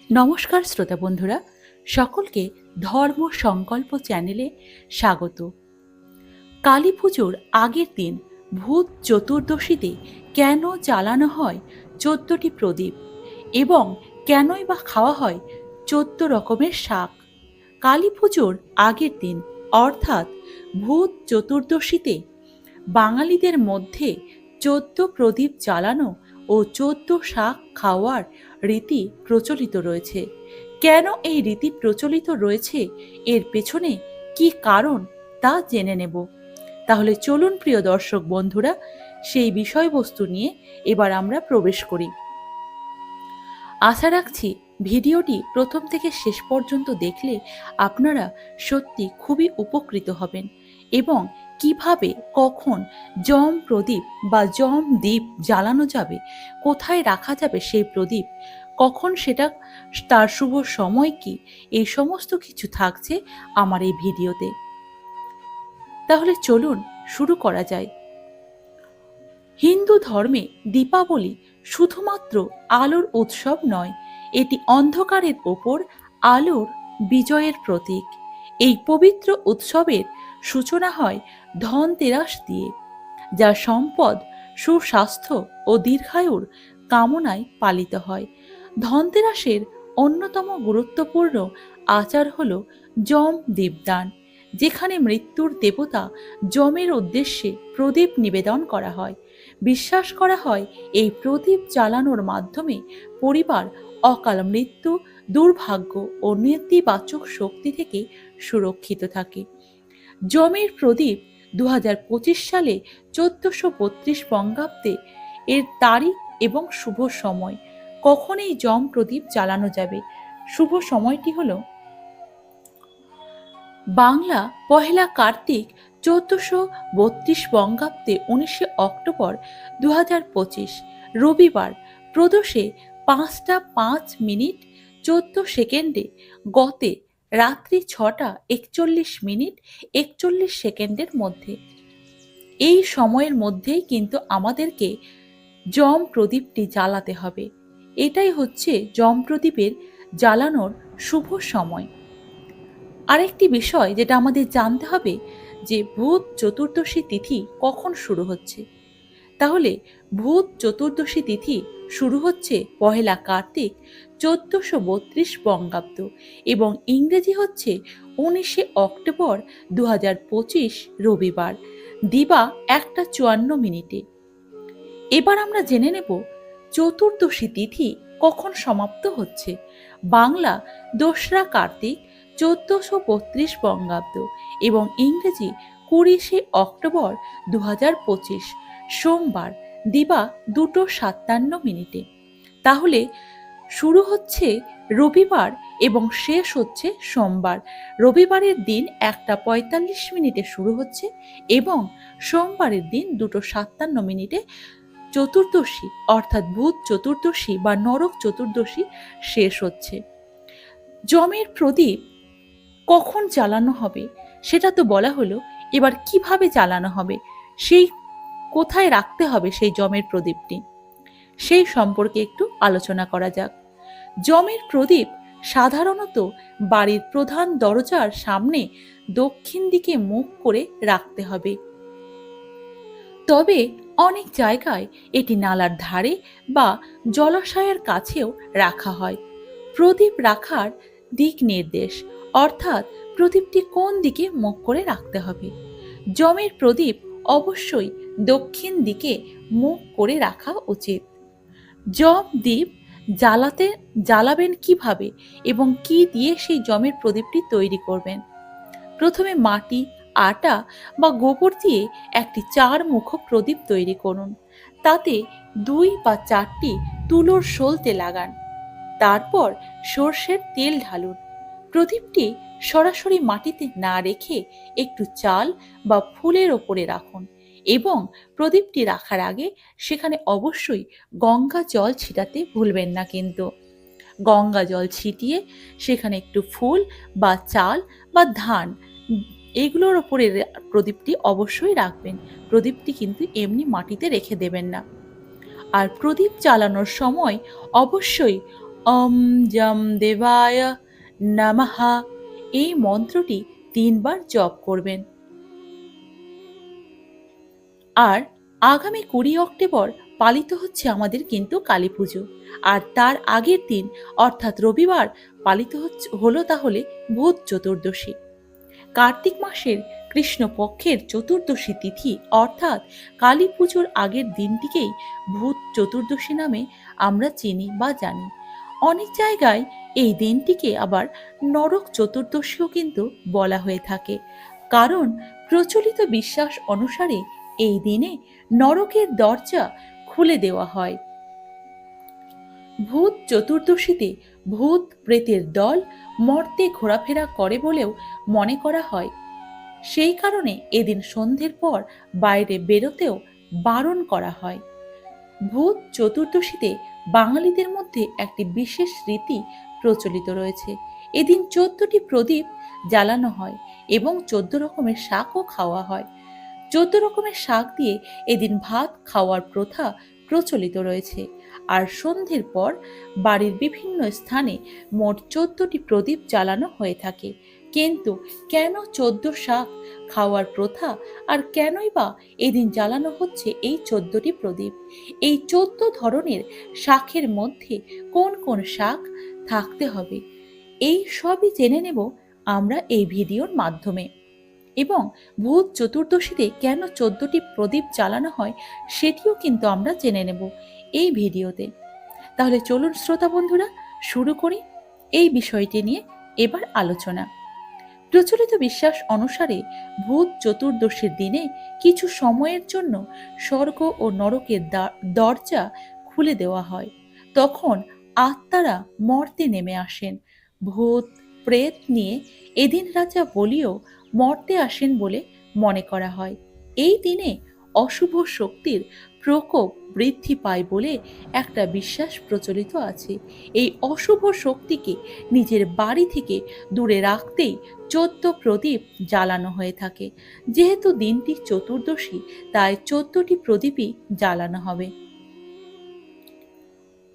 নমস্কার শ্রোতা বন্ধুরা, সকলকে ধর্ম সংকল্প চ্যানেলে স্বাগত। কালী পুজোর আগের দিন ভূত চতুর্দশীতে কেন জ্বালানো হয় 14টি প্রদীপ এবং কেনই বা খাওয়া হয় 14 রকমের শাক? কালী পুজোর আগের দিন অর্থাৎ ভূত চতুর্দশীতে বাঙালিদের মধ্যে 14 প্রদীপ জ্বালানো ও 14 শাক খাওয়ার রীতি প্রচলিত রয়েছে। কেন এই রীতি প্রচলিত রয়েছে, এর পেছনে কি কারণ তা জেনে নেব। তাহলে চলুন প্রিয় দর্শক বন্ধুরা, সেই বিষয়বস্তু নিয়ে এবার আমরা প্রবেশ করি। আশা রাখছি ভিডিওটি প্রথম থেকে শেষ পর্যন্ত দেখলে আপনারা সত্যি খুবই উপকৃত হবেন এবং কিভাবে কখন জম প্রদীপ বা জম দ্বীপ জ্বালানো যাবে, কোথায় রাখা যাবে সেই প্রদীপ, কখন সেটা তার শুভ সময় কি, এই সমস্ত কিছু থাকছে আমার এই ভিডিওতে। তাহলে চলুন শুরু করা যায়। হিন্দু ধর্মে দীপাবলি শুধুমাত্র আলোর উৎসব নয়, এটি অন্ধকারের ওপর আলোর বিজয়ের প্রতীক। এই পবিত্র উৎসবের সূচনা হয় ধনতেরাস দিয়ে, যা সম্পদ, সুস্বাস্থ্য ও দীর্ঘায়ুর কামনায় পালিত হয়। ধনতেরাসের অন্যতম গুরুত্বপূর্ণ আচার হল যম দীপদান, যেখানে মৃত্যুর দেবতা যমের উদ্দেশ্যে প্রদীপ নিবেদন করা হয়। বিশ্বাস করা হয় এই প্রদীপ জ্বালানোর মাধ্যমে পরিবার অকাল মৃত্যু, দুর্ভাগ্য ও নেতিবাচক শক্তি থেকে সুরক্ষিত থাকে। যমের প্রদীপ 2025 সালে 1432 বঙ্গাব্দে এর তারিখ এবং শুভ সময়। কখন এই যম প্রদীপ জ্বালানো যাবে? শুভ সময়টি হলো বাংলা পহেলা কার্তিক 1432 বঙ্গাব্দে 19 অক্টোবর 2025 রবিবার প্রদোষে 5টা 5 মিনিট 14 সেকেন্ডে, গতে রাত্রি 6টা 41 মিনিট 41 সেকেন্ডের মধ্যে। এই সময়ের মধ্যেই কিন্তু আমাদেরকে যম প্রদীপটি জ্বালাতে হবে। এটাই হচ্ছে যম প্রদীপের জ্বালানোর শুভ সময়। আরেকটি বিষয় যেটা আমাদের জানতে হবে, যে ভূত চতুর্দশী তিথি কখন শুরু হচ্ছে। তাহলে ভূত চতুর্দশী তিথি শুরু হচ্ছে পহেলা কার্তিক 1432 বঙ্গাব্দ এবং ইংরেজি হচ্ছে 19 অক্টোবর 2025 রবিবার দিবা 1টা 54 মিনিটে। এবার আমরা জেনে নেব চতুর্দশী তিথি কখন সমাপ্ত হচ্ছে। বাংলা 2রা কার্তিক 1432 বঙ্গাব্দ এবং ইংরেজি 20 অক্টোবর 2025 সোমবার দিবা 2টা 57 মিনিটে। তাহলে শুরু হচ্ছে রবিবার এবং শেষ হচ্ছে সোমবার। রবিবারের দিন 1টা 45 মিনিটে শুরু হচ্ছে এবং সোমবারের দিন 2টা 57 মিনিটে চতুর্দশী অর্থাৎ ভূত চতুর্দশী বা নরক চতুর্দশী শেষ হচ্ছে। যমের প্রদীপ কখন জ্বালানো হবে সেটা তো বলা হলো, এবার কিভাবে জ্বালানো হবে, সেই কোথায় রাখতে হবে সেই যমের প্রদীপটি, সেই সম্পর্কে একটু আলোচনা করা যাক। যমের প্রদীপ সাধারণত বাড়ির প্রধান দরজার সামনে দক্ষিণ দিকে মুখ করে রাখতে হবে। তবে অনেক জায়গায় এটি নালার ধারে বা জলাশয়ের কাছেও রাখা হয়। প্রদীপ রাখার দিক নির্দেশ, অর্থাৎ প্রদীপটি কোন দিকে মুখ করে রাখতে হবে। যমের প্রদীপ অবশ্যই দক্ষিণ দিকে মুখ করে রাখা উচিত। যম দ্বীপ জ্বালাবেন কিভাবে এবং কি দিয়ে সেই যমের প্রদীপটি তৈরি করবেন? প্রথমে মাটি, আটা বা গোবর দিয়ে একটি 4 মুখ প্রদীপ তৈরি করুন। তাতে 2 বা 4টি তুলোর সলতে লাগান। তারপর সর্ষের তেল ঢালুন। প্রদীপটি সরাসরি মাটিতে না রেখে একটু চাল বা ফুলের ওপরে রাখুন এবং প্রদীপটি রাখার আগে সেখানে অবশ্যই গঙ্গা জল ছিটাতে ভুলবেন না কিন্তু। গঙ্গা জল ছিটিয়ে সেখানে একটু ফুল বা চাল বা ধান এগুলোর ওপরে প্রদীপটি অবশ্যই রাখবেন। প্রদীপটি কিন্তু এমনি মাটিতে রেখে দেবেন না। আর প্রদীপ জ্বালানোর সময় অবশ্যই অম জম দেবায় নমঃ এই মন্ত্রটি 3 বার জপ করবেন। আর আগামী 20 অক্টোবর পালিত হচ্ছে আমাদের কিন্তু কালী পুজো। আর তার আগের দিন অর্থাৎ রবিবার পালিত হলো তাহলে ভূত চতুর্দশী। কার্তিক মাসের কৃষ্ণপক্ষের চতুর্দশী তিথি অর্থাৎ কালী পুজোর আগের দিনটিকেই ভূত চতুর্দশী নামে আমরা চিনি বা জানি। অনেক জায়গায় এই দিনটিকে আবার নরক চতুর্দশীও কিন্তু বলা হয়ে থাকে, কারণ প্রচলিত বিশ্বাস অনুসারে এই দিনে নরকের দরজা খুলে দেওয়া হয়। ভূত চতুর্দশীতে ভূত প্রেতের দল মর্তে ঘোরাফেরা করে বলেও মনে করা হয়। সেই কারণে এদিন সন্ধ্যের পর বাইরে বেরোতেও বারণ করা হয়। ভূত চতুর্দশীতে বাঙালিদের মধ্যে একটি বিশেষ রীতি প্রচলিত রয়েছে। এদিন 14টি প্রদীপ জ্বালানো হয় এবং 14 রকমের শাকও খাওয়া হয়। 14 রকমের শাক দিয়ে এদিন ভাত খাওয়ার প্রথা প্রচলিত রয়েছে। আর সন্ধ্যের পর বাড়ির বিভিন্ন স্থানে মোট 14টি প্রদীপ জ্বালানো হয়ে থাকে। কিন্তু কেন 14 শাক খাওয়ার প্রথা, আর কেনই বা এদিন জ্বালানো হচ্ছে এই 14টি প্রদীপ? এই 14 ধরনের শাকের মধ্যে কোন কোন শাক থাকতে হবে, এই সবই জেনে নেব আমরা এই ভিডিওর মাধ্যমে। এবং ভূত চতুর্দশীতে কেন 14টি প্রদীপ জ্বালানো হয় সেটিও কিন্তু আমরা জেনে নেব এই ভিডিওতে। তাহলে চলুন শ্রোতা বন্ধুরা, শুরু করি এই বিষয়টি নিয়ে এবার আলোচনা। প্রচলিত বিশ্বাস অনুসারে ভূত চতুর্দশীর দিনে কিছু সময়ের জন্য স্বর্গ ও নরকের দরজা খুলে দেওয়া হয়। তখন আত্মারা মর্তে নেমে আসেন। ভূত প্রেত নিয়ে এদিন রাজা বলিও মর্তে আসেন বলে মনে করা হয়। এই দিনে অশুভ শক্তির প্রকোপ বৃদ্ধি পায় বলে একটা বিশ্বাস প্রচলিত আছে। এই অশুভ শক্তিকে নিজের বাড়ি থেকে দূরে রাখতেই 14 প্রদীপ জ্বালানো হয়ে থাকে। যেহেতু দিনটি চতুর্দশী, তাই 14টি প্রদীপই জ্বালানো হবে।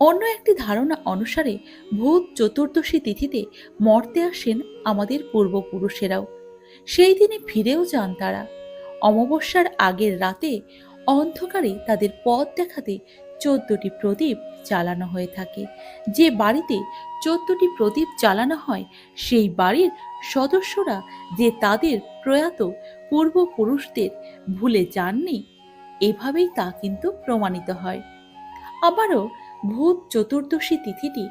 অন্য একটি ধারণা অনুসারে ভূত চতুর্দশী তিথিতে মর্তে আসেন আমাদের পূর্বপুরুষেরাও। সেই দিনে ফিরেও যান তারা। অমাবস্যার আগের রাতে অন্ধকারে তাদের পথ দেখাতে 14টি প্রদীপ জ্বালানো হয়ে থাকে। যে বাড়িতে 14টি প্রদীপ জ্বালানো হয় সেই বাড়ির সদস্যরা যে তাদের প্রয়াত পূর্বপুরুষদের ভুলে যাননি, এভাবেই তা কিন্তু প্রমাণিত হয়। আবারও ভূত চতুর্দশী তিথিটি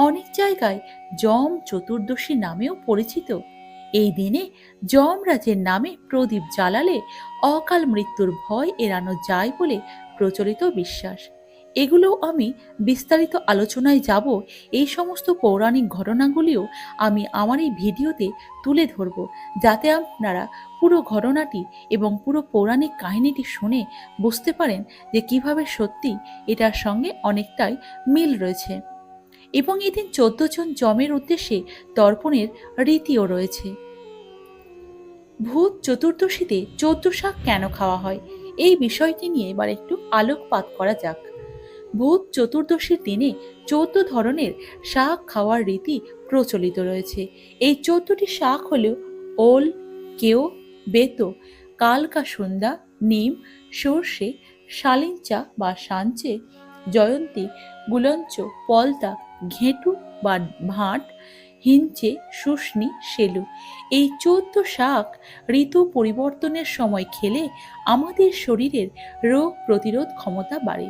অনেক জায়গায় যম চতুর্দশী নামেও পরিচিত। এই দিনে যমরাজের নামে প্রদীপ জ্বালালে অকাল মৃত্যুর ভয় এড়ানো যায় বলে প্রচলিত বিশ্বাস। এগুলোও আমি বিস্তারিত আলোচনায় যাব। এই সমস্ত পৌরাণিক ঘটনাগুলিও আমি আমার এই ভিডিওতে তুলে ধরব, যাতে আপনারা পুরো ঘটনাটি এবং পুরো পৌরাণিক কাহিনীটি শুনে বুঝতে পারেন যে কিভাবে সত্যি এটার সঙ্গে অনেকটাই মিল রয়েছে। এবং এদিন 14 জন যমের উদ্দেশ্যে তর্পণের রীতিও রয়েছে। ভূত চতুর্দশীতে 14 শাক কেন খাওয়া হয়, এই বিষয়টি নিয়ে এবার একটু আলোকপাত করা যাক। ভূত চতুর্দশীর দিনে 14 ধরনের শাক খাওয়ার রীতি প্রচলিত রয়েছে। এই 14টি শাক হল ওল, কেও, বেতো, কালকাসুন্দা, নিম, সর্ষে, শালিঞ্চা বা সাঞ্চে, জয়ন্তী, গুলঞ্চ, পলতা, ঘেঁটু বা ভাঁট, হিঞ্চে, শুষ্নি, সেলু। এই 14 শাক ঋতু পরিবর্তনের সময় খেলে আমাদের শরীরের রোগ প্রতিরোধ ক্ষমতা বাড়ে।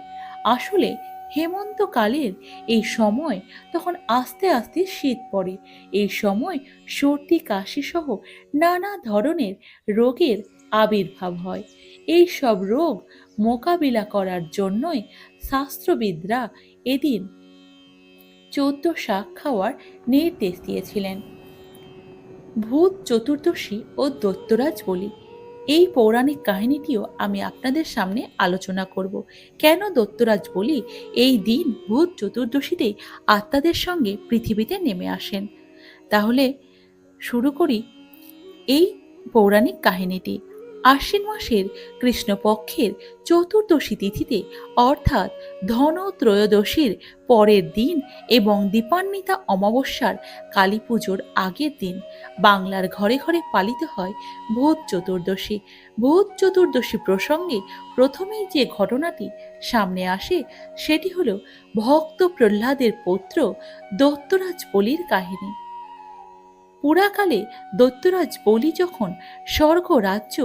আসলে হেমন্তকালের এই সময় তখন আস্তে আস্তে শীত পড়ে। এই সময় সর্দি কাশি সহ নানা ধরনের রোগের আবির্ভাব হয়। এই সব রোগ মোকাবিলা করার জন্যই শাস্ত্রবিদরা এদিন 14 শাক খাওয়ার নির্দেশ দিয়েছিলেন। ভূত চতুর্দশী ও দৈত্যরাজ বলি, এই পৌরাণিক কাহিনীটিও আমি আপনাদের সামনে আলোচনা করব। কেন দৈত্যরাজ বলি এই দিন ভূত চতুর্দশীতে আত্মাদের সঙ্গে পৃথিবীতে নেমে আসেন। তাহলে শুরু করি এই পৌরাণিক কাহিনীটি। আশ্বিন মাসের কৃষ্ণপক্ষের চতুর্দশী তিথিতে অর্থাৎ ধন ত্রয়োদশীর পরের দিন এবং দীপান্বিতা অমাবস্যার কালী পুজোর আগের দিন বাংলার ঘরে ঘরে পালিত হয় ভূত চতুর্দশী। ভূত চতুর্দশী প্রসঙ্গে প্রথমেই যে ঘটনাটি সামনে আসে সেটি হলো ভক্ত প্রহ্লাদের পুত্র দৈত্যরাজ বলির কাহিনী। পুরাকালে দৈত্যরাজ বলি যখন স্বর্গ রাজ্য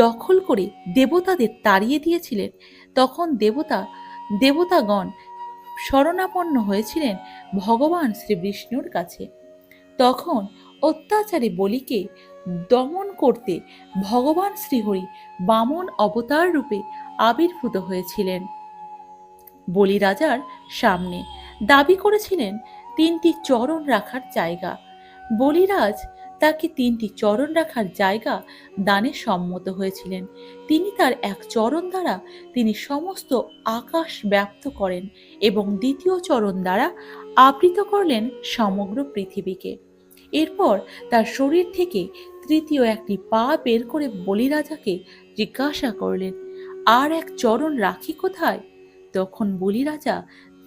দখল করে দেবতাদের তাড়িয়ে দিয়েছিলেন, তখন দেবতাগণ শরণাপন্ন হয়েছিলেন ভগবান শ্রীবিষ্ণুর কাছে। তখন অত্যাচারী বলিকে দমন করতে ভগবান শ্রীহরি বামন অবতার রূপে আবির্ভূত হয়েছিলেন বলি রাজার সামনে। দাবি করেছিলেন তিনটি চরণ রাখার জায়গা। বলিরাজ তাকে তিনটি চরণ রাখার জায়গা দানে সম্মত হয়েছিলেন। তিনি তার এক চরণ দ্বারা তিনি সমস্ত আকাশ ব্যাপ্ত করেন এবং দ্বিতীয় চরণ দ্বারা আবৃত করলেন সমগ্র পৃথিবীকে। এরপর তার শরীর থেকে তৃতীয় একটি পা বের করে বলিরাজাকে জিজ্ঞাসা করলেন, আর এক চরণ রাখি কোথায়? তখন বলিরাজা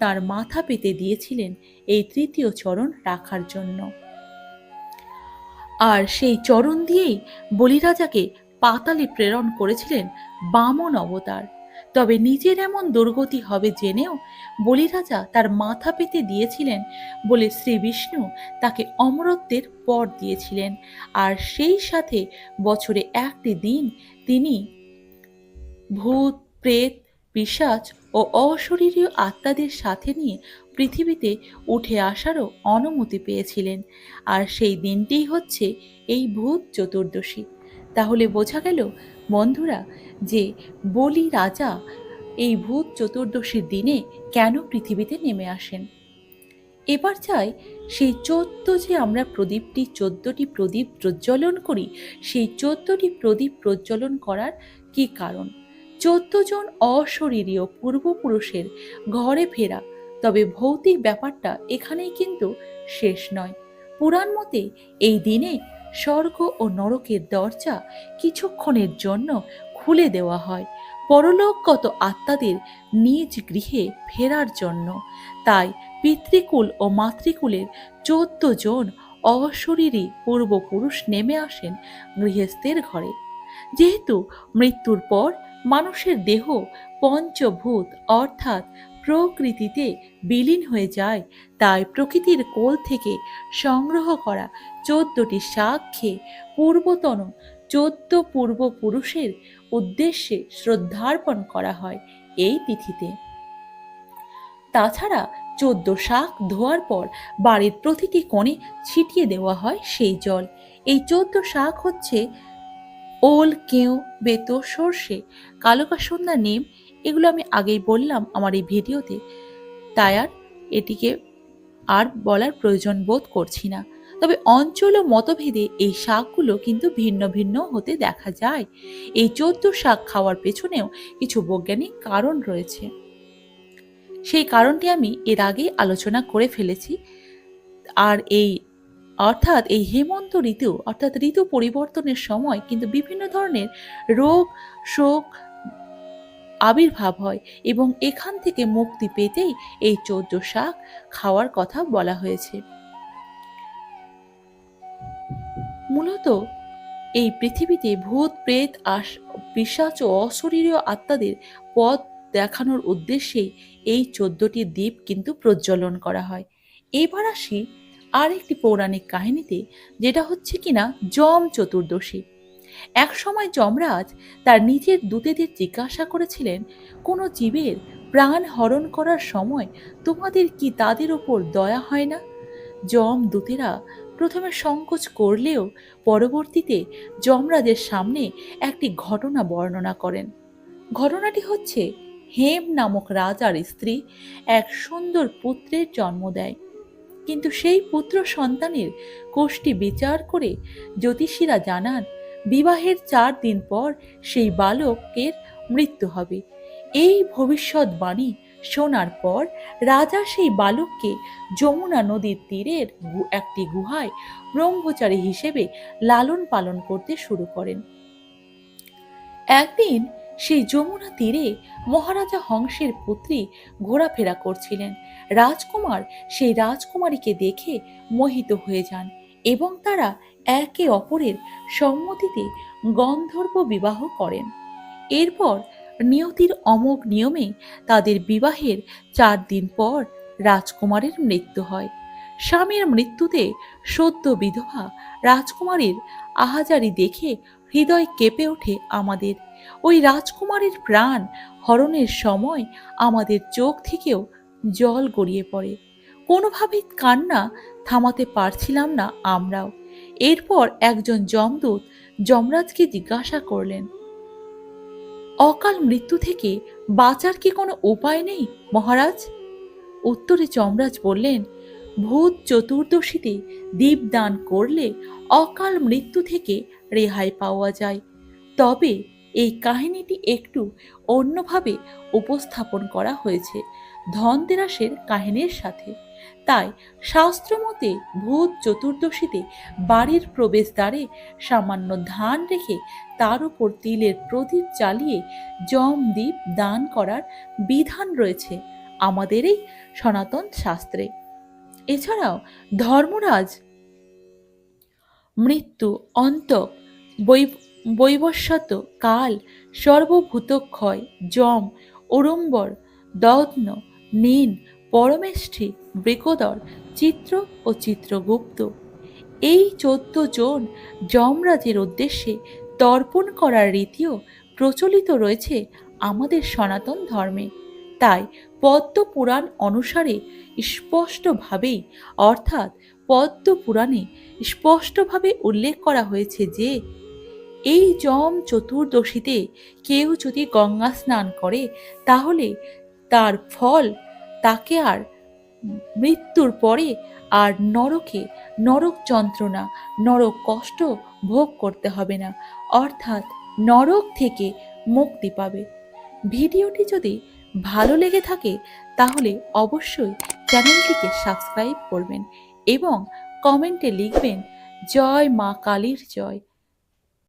তার মাথা পেতে দিয়েছিলেন এই তৃতীয় চরণ রাখার জন্য। আর সেই চরণ দিয়েই বলিরাজাকে পাতালে প্রেরণ করেছিলেন বামন অবতার। তবে নিজের এমন দুর্গতি হবে জেনেও বলিরাজা তার মাথা পেতে দিয়েছিলেন বলে শ্রী বিষ্ণু তাকে অমরত্বের পর দিয়েছিলেন। আর সেই সাথে বছরে একটি দিন তিনি ভূত, প্রেত, পিশাচ ও অশরীরীয় আত্মাদের সাথে নিয়ে পৃথিবীতে উঠে আসারও অনুমতি পেয়েছিলেন। আর সেই দিনটিই হচ্ছে এই ভূত চতুর্দশী। তাহলে বোঝা গেল বন্ধুরা যে বলি রাজা এই ভূত চতুর্দশীর দিনে কেন পৃথিবীতে নেমে আসেন। এবার চাই সেই যে আমরা 14টি প্রদীপ প্রজ্বলন করি, সেই 14টি প্রদীপ প্রজ্বলন করার কি কারণ। 14 জন অশরীরীয় পূর্বপুরুষের ঘরে ফেরা। তবে ভৌতিক ব্যাপারটা এখানেই কিন্তু শেষ নয়। পুরাণ মতে এই দিনে স্বর্গ ও নরকের দরজা কিছুক্ষণের জন্য খুলে দেওয়া হয় পরলোকগত আত্মাদের নিজ গৃহে ফেরার জন্য। তাই পিতৃকুল ও মাতৃকুলের 14 জন অশরীরী পূর্বপুরুষ নেমে আসেন গৃহস্থের ঘরে। যেহেতু মৃত্যুর পর মানুষের দেহ পঞ্চভূত অর্থাৎ প্রকৃতিতে বিলীন হয়ে যায়, তাই প্রকৃতির কোল থেকে সংগ্রহ করা 14টি শাক খেয়ে পূর্বতন 14 পূর্বপুরুষের উদ্দেশ্যে শ্রদ্ধার্পণ করা হয় এই তিথিতে। তাছাড়া 14 শাক ধোয়ার পর বাড়ির প্রতিটি কোণে ছিটিয়ে দেওয়া হয় সেই জল। এই 14 শাক হচ্ছে ওল, কেউ, বেতো, সর্ষে, কালকাসন্ধ্যা, নিম। এগুলো আমি আগেই বললাম আমার এই ভিডিওতে, তাই আর এটিকে আর বলার প্রয়োজন বোধ করছি না। তবে অঞ্চল ও মতভেদে এই শাকগুলো কিন্তু ভিন্ন ভিন্ন হতে দেখা যায়। এই 14 শাক খাওয়ার পেছনেও কিছু বৈজ্ঞানিক কারণ রয়েছে। সেই কারণটি আমি এর আগেই আলোচনা করে ফেলেছি। আর অর্থাৎ এই হেমন্ত ঋতু অর্থাৎ ঋতু পরিবর্তনের সময় কিন্তু বিভিন্ন ধরনের রোগ শোক আবির্ভাব হয় এবং এখান থেকে মুক্তি পেতেই এই 14 শাক খাওয়ার কথা বলা হয়েছে। মূলত এই পৃথিবীতে ভূত, প্রেত, পিশাচ ও অশরীরীয় আত্মাদের পথ দেখানোর উদ্দেশ্যেই এই 14টি দ্বীপ কিন্তু প্রজ্বলন করা হয়। এবার আসি আরেকটি পৌরাণিক কাহিনীতে, যেটা হচ্ছে কিনা যম চতুর্দশী। এক সময় যমরাজ তার নিজের দূতেদের জিজ্ঞাসা করেছিলেন, কোনো জীবের প্রাণ হরণ করার সময় তোমাদের কি তাদের ওপর দয়া হয় না? যম দূতেরা প্রথমে সংকোচ করলেও পরবর্তীতে যমরাজের সামনে একটি ঘটনা বর্ণনা করেন। ঘটনাটি হচ্ছে, হেম নামক রাজার স্ত্রী এক সুন্দর পুত্রের জন্ম দেয়, কিন্তু সেই পুত্র সন্তানের কোষ্ঠী বিচার করে জ্যোতিষীরা জানান বিবাহের 4 দিন পর সেই বালকের মৃত্যু হবে। এই ভবিষ্যৎবাণী শোনার পর রাজা সেই বালককে যমুনা নদীর তীরের একটি গুহায় ব্রহ্মচারী হিসেবে লালন পালন করতে শুরু করেন। একদিন সেই যমুনা তীরে মহারাজা হংসের পুত্রী ঘোরাফেরা করছিলেন। রাজকুমার সেই রাজকুমারীকে দেখে মোহিত হয়ে যান এবং তারা একে অপরের সম্মতিতে গন্ধর্ব বিবাহ করেন। এরপর নিয়তির অমোঘ নিয়মে তাদের বিবাহের 4 দিন পর রাজকুমারের মৃত্যু হয়। স্বামীর মৃত্যুতে সদ্য বিধবা রাজকুমারীর আহাজারি দেখে হৃদয় কেঁপে ওঠে আমাদের। ওই রাজকুমারীর প্রাণ হরণের সময় আমাদের চোখ থেকেও জল গড়িয়ে পড়ে। কোনোভাবেই কান্না থামাতে পারছিলাম না আমরাও। এরপর একজন যমদূত যমরাজকে জিজ্ঞাসা করলেন, অকাল মৃত্যু থেকে বাঁচার কি কোনো উপায় নেই মহারাজ? উত্তরে যমরাজ বললেন, ভূত চতুর্দশীতে দীপদান করলে অকাল মৃত্যু থেকে রেহাই পাওয়া যায়। তবে এই কাহিনীটি একটু অন্যভাবে উপস্থাপন করা হয়েছে ধনতেরাসের কাহিনীর সাথে। তাই শাস্ত্রমতে ভূত চতুর্দশীতে বাড়ির প্রবেশদ্বারে সামান্য ধান রেখে তার উপর তিলের প্রদীপ জ্বালিয়ে জমদীপ দান করার বিধান রয়েছে আমাদের এই সনাতন শাস্ত্রে। এছাড়াও ধর্মরাজ মৃত্যু, অন্তক, বৈবস্বত, কাল, সর্বভূতক্ষয়, যম, ওড়ম্বর, দগ্ন, নীন, পরমেষ্ঠী, বৃকোদর, চিত্র ও চিত্রগুপ্ত এই 14 জন যমরাজের উদ্দেশ্যে তর্পণ করার রীতিও প্রচলিত রয়েছে আমাদের সনাতন ধর্মে। তাই পদ্ম পুরাণ অনুসারে স্পষ্টভাবেই অর্থাৎ পদ্ম পুরাণে স্পষ্টভাবে উল্লেখ করা হয়েছে যে এই যম চতুর্দশীতে কেউ যদি গঙ্গা স্নান করে তাহলে তার ফল তাকে আর মৃত্যুর পরে আর নরকে নরক যন্ত্রণা, নরক কষ্ট ভোগ করতে হবে না, অর্থাৎ নরক থেকে মুক্তি পাবে। ভিডিওটি যদি ভালো লেগে থাকে তাহলে অবশ্যই চ্যানেলটিকে সাবস্ক্রাইব করবেন এবং কমেন্টে লিখবেন, জয় মা কালীর জয়।